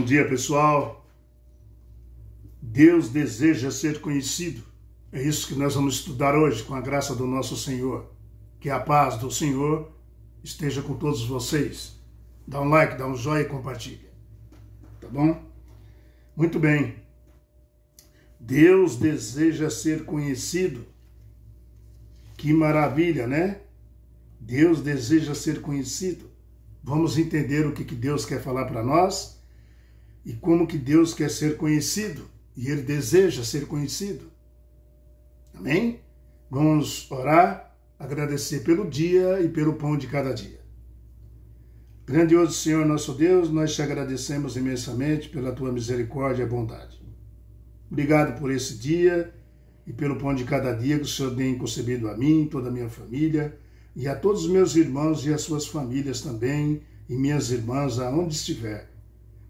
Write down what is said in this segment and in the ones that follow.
dia, pessoal. Deus deseja ser conhecido. É isso que nós vamos estudar hoje, com a graça do nosso Senhor. Que a paz do Senhor esteja com todos vocês. Dá um like, dá um joinha e compartilha. Tá bom? Muito bem. Deus deseja ser conhecido. Que maravilha, né? Deus deseja ser conhecido. Vamos entender o que Deus quer falar para nós e como que Deus quer ser conhecido. E Ele deseja ser conhecido. Amém? Vamos orar, agradecer pelo dia e pelo pão de cada dia. Grandioso Senhor, nosso Deus, nós te agradecemos imensamente pela tua misericórdia e bondade. Obrigado por esse dia e pelo pão de cada dia que o Senhor tem concebido a mim, toda a minha família, e a todos os meus irmãos e as suas famílias também, e minhas irmãs, aonde estiver,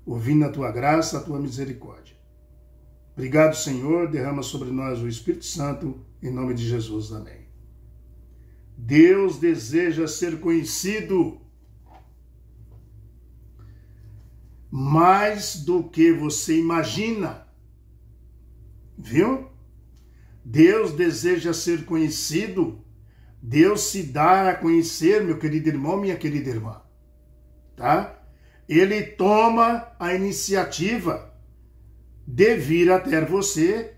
ouvindo a tua graça, a tua misericórdia. Obrigado, Senhor, derrama sobre nós o Espírito Santo, em nome de Jesus, amém. Deus deseja ser conhecido mais do que você imagina, viu? Deus deseja ser conhecido. Deus se dá a conhecer, meu querido irmão, minha querida irmã, tá? Ele toma a iniciativa de vir até você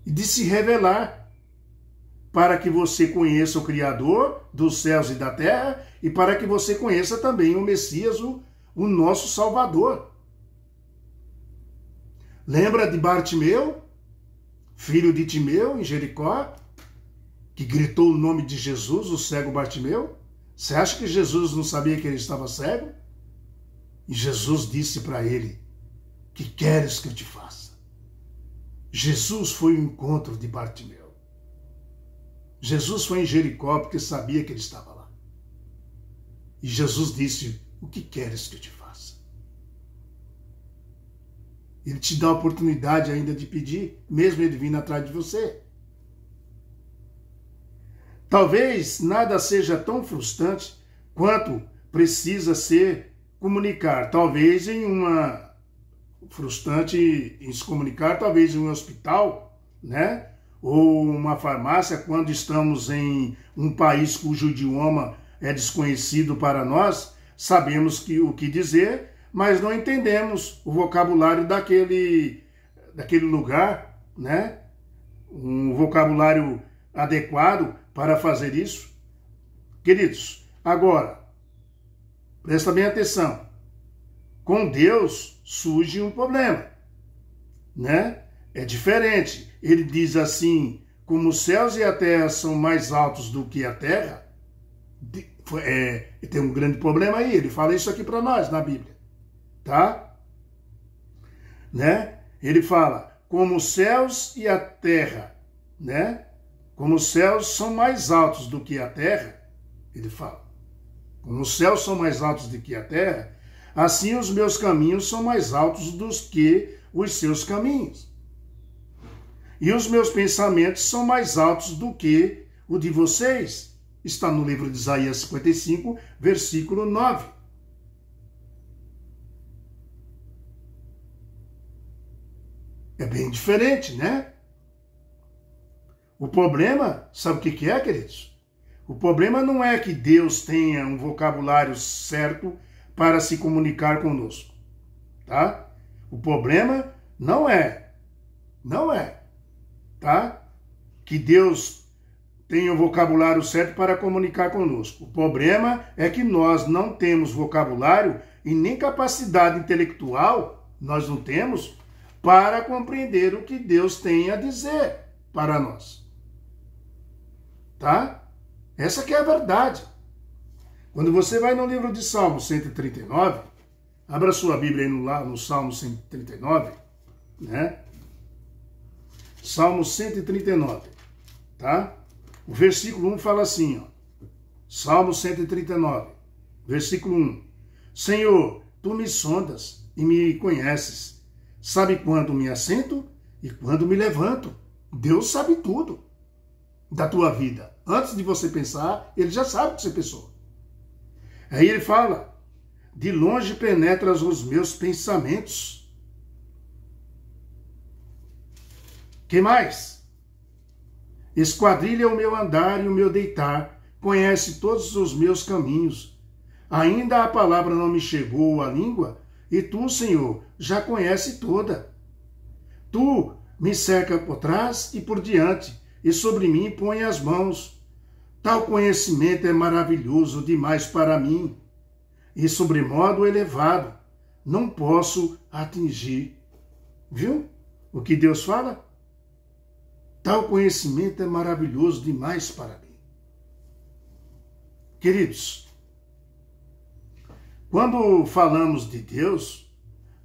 e de se revelar para que você conheça o Criador dos céus e da terra e para que você conheça também o Messias, o nosso Salvador. Lembra de Bartimeu, filho de Timeu, em Jericó, que gritou o nome de Jesus, o cego Bartimeu? Você acha que Jesus não sabia que ele estava cego? E Jesus disse para ele: que queres que eu te faça? Jesus foi ao encontro de Bartimeu. Jesus foi em Jericó porque sabia que ele estava lá. E Jesus disse: o que queres que eu te faça? Ele te dá a oportunidade ainda de pedir, mesmo ele vindo atrás de você. Talvez nada seja tão frustrante quanto precisa ser comunicar. Talvez frustrante em se comunicar, talvez em um hospital, né? Ou uma farmácia, quando estamos em um país cujo idioma é desconhecido para nós, sabemos o que dizer, mas não entendemos o vocabulário daquele lugar, né? Um vocabulário adequado para fazer isso. Queridos, agora, presta bem atenção. Com Deus surge um problema, né? É diferente. Ele diz assim: como os céus e a terra são mais altos do que a terra, tem um grande problema aí. Ele fala isso aqui para nós na Bíblia, tá? Né? Ele fala: como os céus e a terra, né? Como os céus são mais altos do que a terra, ele fala. Como os céus são mais altos do que a terra, assim os meus caminhos são mais altos do que os seus caminhos. E os meus pensamentos são mais altos do que o de vocês. Está no livro de Isaías 55, versículo 9. É bem diferente, né? O problema, sabe o que é, queridos? O problema não é que Deus tenha um vocabulário certo para se comunicar conosco, tá? O problema não é, tá? Que Deus tenha o vocabulário certo para comunicar conosco. O problema é que nós não temos vocabulário e nem capacidade intelectual, nós não temos, para compreender o que Deus tem a dizer para nós. Tá? Essa que é a verdade. Quando você vai no livro de Salmo 139, abra sua Bíblia aí no Salmo 139, né? Salmo 139, tá? O versículo 1 fala assim, ó. Salmo 139, versículo 1. Senhor, tu me sondas e me conheces. Sabe quando me assento e quando me levanto. Deus sabe tudo da tua vida. Antes de você pensar, ele já sabe o que você pensou. Aí ele fala: de longe penetras os meus pensamentos. Que mais? Esquadrilha o meu andar e o meu deitar, conhece todos os meus caminhos. Ainda a palavra não me chegou à língua, e tu, Senhor, já conhece toda. Tu me cerca por trás e por diante, e sobre mim põe as mãos. Tal conhecimento é maravilhoso demais para mim, e sobremodo elevado, não posso atingir. Viu o que Deus fala? Tal conhecimento é maravilhoso demais para mim. Queridos, quando falamos de Deus,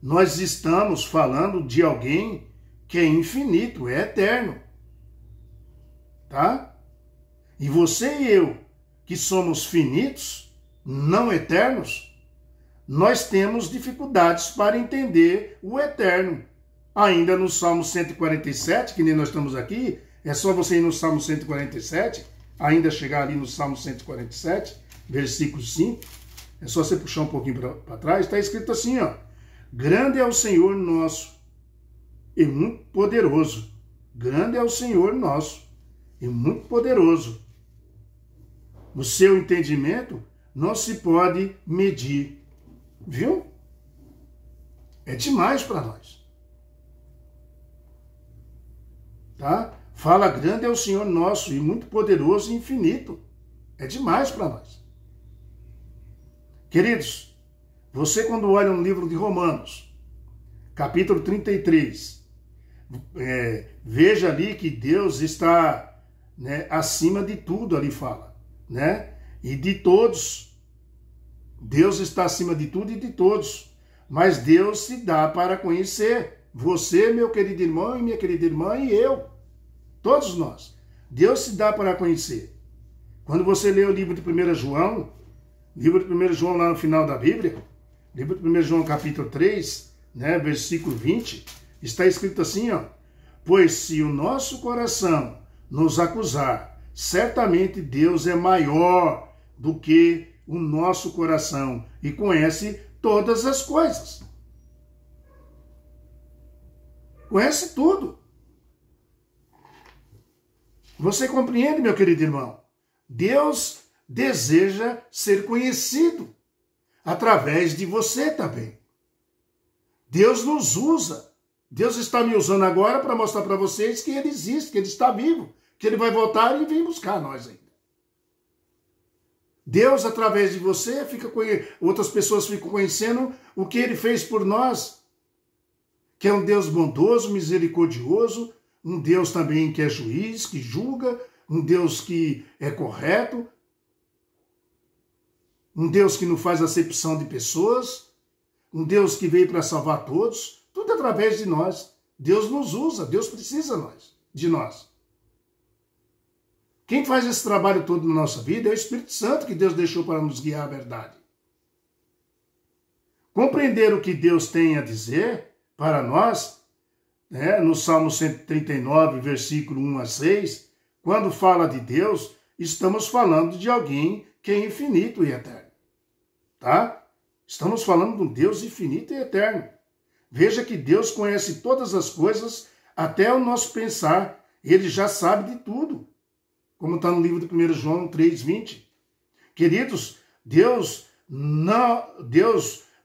nós estamos falando de alguém que é infinito, é eterno. Tá? E você e eu, que somos finitos, não eternos, nós temos dificuldades para entender o eterno. Ainda no Salmo 147, que nem nós estamos aqui, é só você ir no Salmo 147, ainda chegar ali no Salmo 147, versículo 5, é só você puxar um pouquinho para trás, está escrito assim, ó: grande é o Senhor nosso e muito poderoso. Grande é o Senhor nosso e muito poderoso. O seu entendimento não se pode medir. Viu? É demais para nós. Tá? Fala, grande é o Senhor nosso e muito poderoso e infinito. É demais para nós. Queridos, você quando olha no livro de Romanos, capítulo 33, veja ali que Deus está, né, acima de tudo, ali fala, né? E de todos. Deus está acima de tudo e de todos. Mas Deus se dá para conhecer. Você, meu querido irmão e minha querida irmã, e eu. Todos nós. Deus se dá para conhecer. Quando você lê o livro de 1 João, livro de 1 João lá no final da Bíblia, livro de 1 João capítulo 3, né, versículo 20, está escrito assim, ó: pois se o nosso coração nos acusar, certamente Deus é maior do que o nosso coração e conhece todas as coisas. Conhece tudo. Você compreende, meu querido irmão? Deus deseja ser conhecido através de você também. Deus nos usa. Deus está me usando agora para mostrar para vocês que Ele existe, que Ele está vivo, que Ele vai voltar e vir buscar nós ainda. Deus, através de você, outras pessoas ficam conhecendo o que Ele fez por nós, que é um Deus bondoso, misericordioso, um Deus também que é juiz, que julga, um Deus que é correto, um Deus que não faz acepção de pessoas, um Deus que veio para salvar todos, tudo através de nós. Deus nos usa, Deus precisa de nós. Quem faz esse trabalho todo na nossa vida é o Espírito Santo que Deus deixou para nos guiar à verdade. Compreender o que Deus tem a dizer para nós, né, no Salmo 139, versículo 1 a 6, quando fala de Deus, estamos falando de alguém que é infinito e eterno. Tá? Estamos falando de um Deus infinito e eterno. Veja que Deus conhece todas as coisas, até o nosso pensar. Ele já sabe de tudo. Como está no livro de 1 João 3,20. Queridos, Deus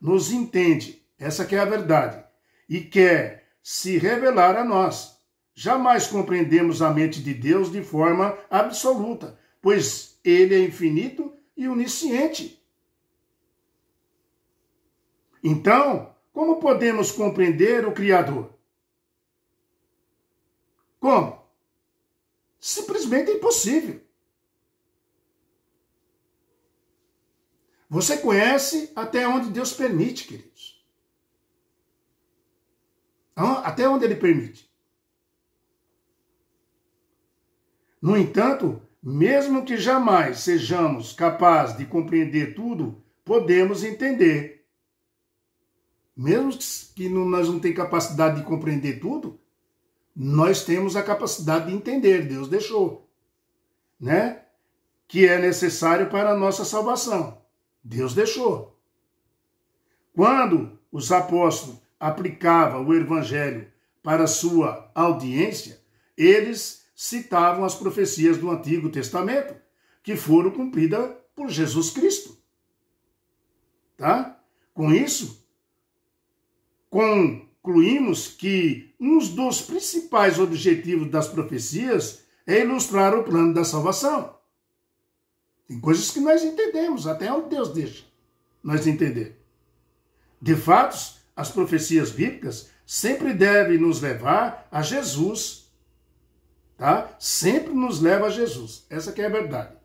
nos entende, essa que é a verdade, e quer se revelar a nós. Jamais compreendemos a mente de Deus de forma absoluta, pois Ele é infinito e onisciente. Então, como podemos compreender o Criador? Como? Simplesmente é impossível. Você conhece até onde Deus permite, queridos. Até onde Ele permite. No entanto, mesmo que jamais sejamos capazes de compreender tudo, podemos entender. Mesmo que nós não tenhamos capacidade de compreender tudo, nós temos a capacidade de entender, Deus deixou, né? Que é necessário para a nossa salvação. Deus deixou. Quando os apóstolos aplicavam o evangelho para sua audiência, eles citavam as profecias do Antigo Testamento, que foram cumpridas por Jesus Cristo. Tá? Com isso, concluímos que um dos principais objetivos das profecias é ilustrar o plano da salvação. Tem coisas que nós entendemos, até onde Deus deixa nós entender. De fato, as profecias bíblicas sempre devem nos levar a Jesus. Tá? Sempre nos leva a Jesus. Essa que é a verdade.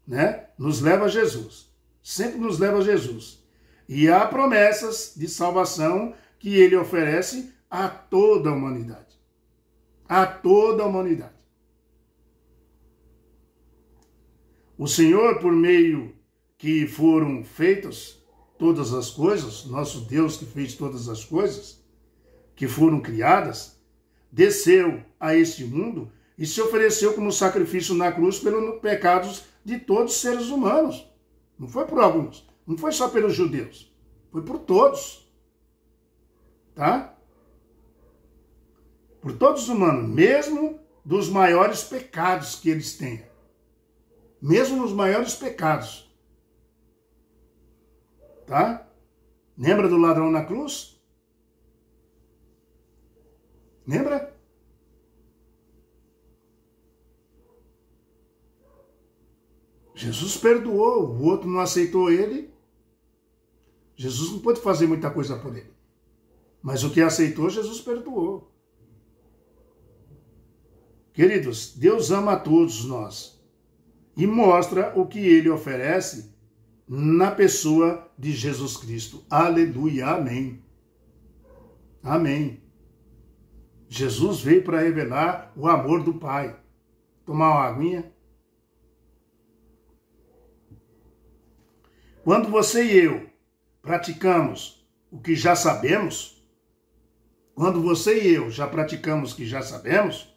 Né? Nos leva a Jesus. Sempre nos leva a Jesus. E há promessas de salvação que ele oferece a toda a humanidade. A toda a humanidade. O Senhor, por meio que foram feitas todas as coisas, nosso Deus que fez todas as coisas, que foram criadas, desceu a este mundo e se ofereceu como sacrifício na cruz pelos pecados de todos os seres humanos. Não foi por alguns, não foi só pelos judeus, foi por todos. Tá? Por todos os humanos, mesmo dos maiores pecados que eles tenham. Mesmo nos maiores pecados. Tá? Lembra do ladrão na cruz? Lembra? Jesus perdoou, o outro não aceitou ele. Jesus não pôde fazer muita coisa por ele. Mas o que aceitou, Jesus perdoou. Queridos, Deus ama a todos nós e mostra o que ele oferece na pessoa de Jesus Cristo. Aleluia, amém. Amém. Jesus veio para revelar o amor do Pai. Tomar uma aguinha. Quando você e eu praticamos o que já sabemos, quando você e eu já praticamos o que já sabemos,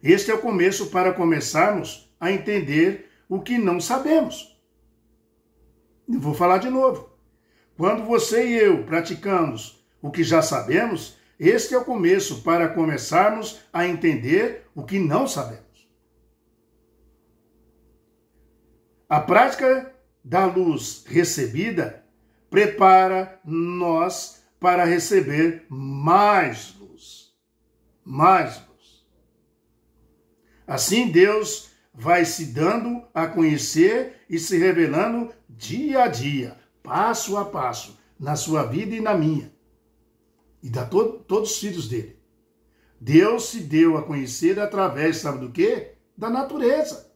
este é o começo para começarmos a entender o que não sabemos. Eu vou falar de novo. Quando você e eu praticamos o que já sabemos, este é o começo para começarmos a entender o que não sabemos. A prática da luz recebida prepara nós para receber mais luz. Mais luz. Assim Deus vai se dando a conhecer e se revelando dia a dia, passo a passo, na sua vida e na minha. E da todos os filhos dele. Deus se deu a conhecer através, sabe do quê? Da natureza.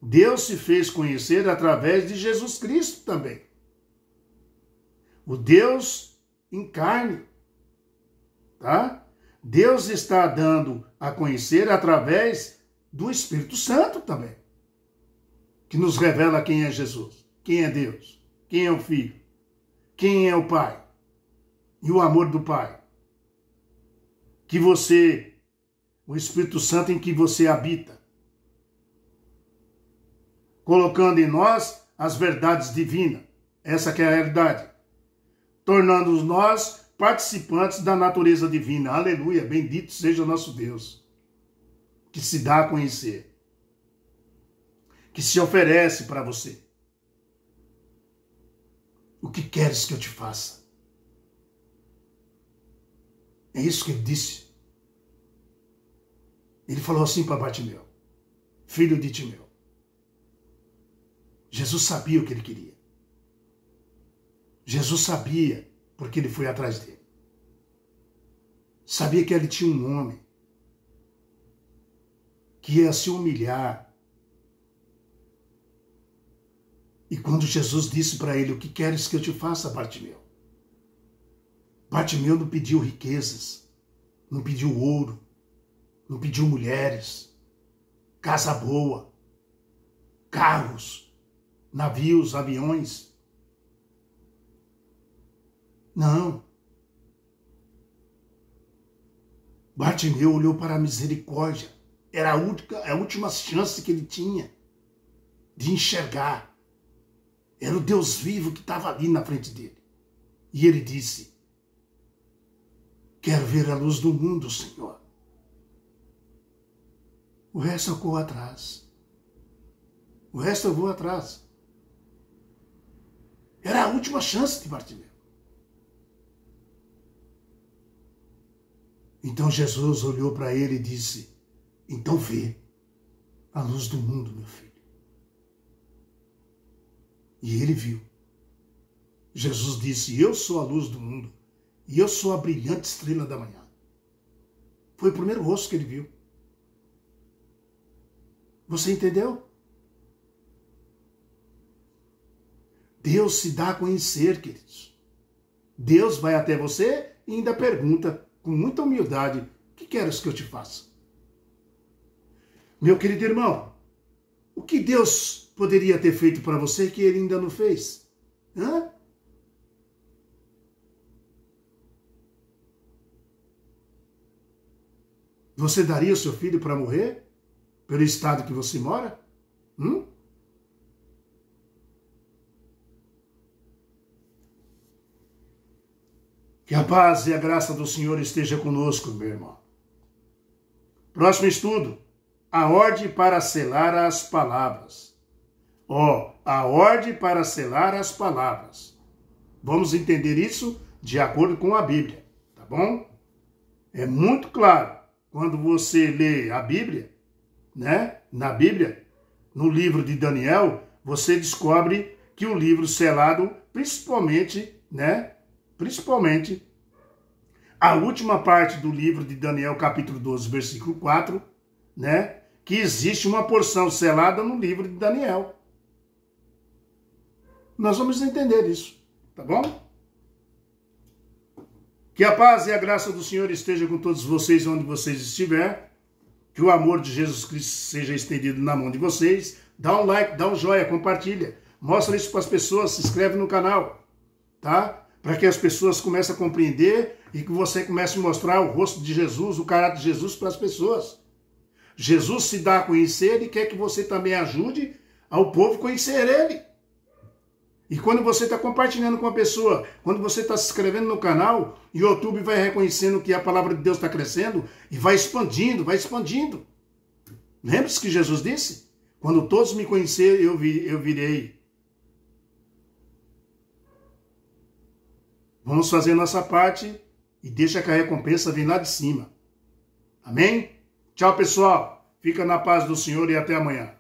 Deus se fez conhecer através de Jesus Cristo também. O Deus em carne. Tá? Deus está dando a conhecer através do Espírito Santo também. Que nos revela quem é Jesus, quem é Deus, quem é o Filho, quem é o Pai e o amor do Pai. Que você, o Espírito Santo em que você habita, colocando em nós as verdades divinas. Essa que é a realidade. Tornando-nos nós participantes da natureza divina. Aleluia, bendito seja o nosso Deus, que se dá a conhecer, que se oferece para você. O que queres que eu te faça? É isso que ele disse. Ele falou assim para Bartimeu, filho de Timeu. Jesus sabia o que ele queria. Jesus sabia porque ele foi atrás dele. Sabia que ele tinha um homem que ia se humilhar. E quando Jesus disse para ele, o que queres que eu te faça, Bartimeu? Bartimeu não pediu riquezas, não pediu ouro, não pediu mulheres, casa boa, carros, navios, aviões. Não. Bartimeu olhou para a misericórdia. Era a última chance que ele tinha de enxergar. Era o Deus vivo que estava ali na frente dele. E ele disse: quero ver a luz do mundo, Senhor. O resto eu corro atrás. O resto eu vou atrás. Era a última chance de Bartimeu. Então Jesus olhou para ele e disse: então vê a luz do mundo, meu filho. E ele viu. Jesus disse: eu sou a luz do mundo e eu sou a brilhante estrela da manhã. Foi o primeiro rosto que ele viu. Você entendeu? Deus se dá a conhecer, queridos. Deus vai até você e ainda pergunta com muita humildade: o que queres que eu te faça? Meu querido irmão, o que Deus poderia ter feito para você que ele ainda não fez? Hã? Você daria o seu filho para morrer pelo estado que você mora? Que a paz e a graça do Senhor esteja conosco, meu irmão. Próximo estudo. A ordem para selar as palavras. A ordem para selar as palavras. Vamos entender isso de acordo com a Bíblia, tá bom? É muito claro, quando você lê a Bíblia, né? Na Bíblia, no livro de Daniel, você descobre que o livro selado, principalmente, né? Principalmente, a última parte do livro de Daniel, capítulo 12, versículo 4, né? Que existe uma porção selada no livro de Daniel. Nós vamos entender isso, tá bom? Que a paz e a graça do Senhor esteja com todos vocês onde vocês estiverem. Que o amor de Jesus Cristo seja estendido na mão de vocês. Dá um like, dá um joinha, compartilha. Mostra isso para as pessoas, se inscreve no canal, tá? Para que as pessoas comecem a compreender e que você comece a mostrar o rosto de Jesus, o caráter de Jesus para as pessoas. Jesus se dá a conhecer e quer que você também ajude ao povo conhecer ele. E quando você está compartilhando com a pessoa, quando você está se inscrevendo no canal, o YouTube vai reconhecendo que a palavra de Deus está crescendo e vai expandindo, vai expandindo. Lembre-se que Jesus disse: quando todos me conhecerem, eu virei. Vamos fazer nossa parte e deixa que a recompensa venha lá de cima. Amém? Tchau, pessoal. Fica na paz do Senhor e até amanhã.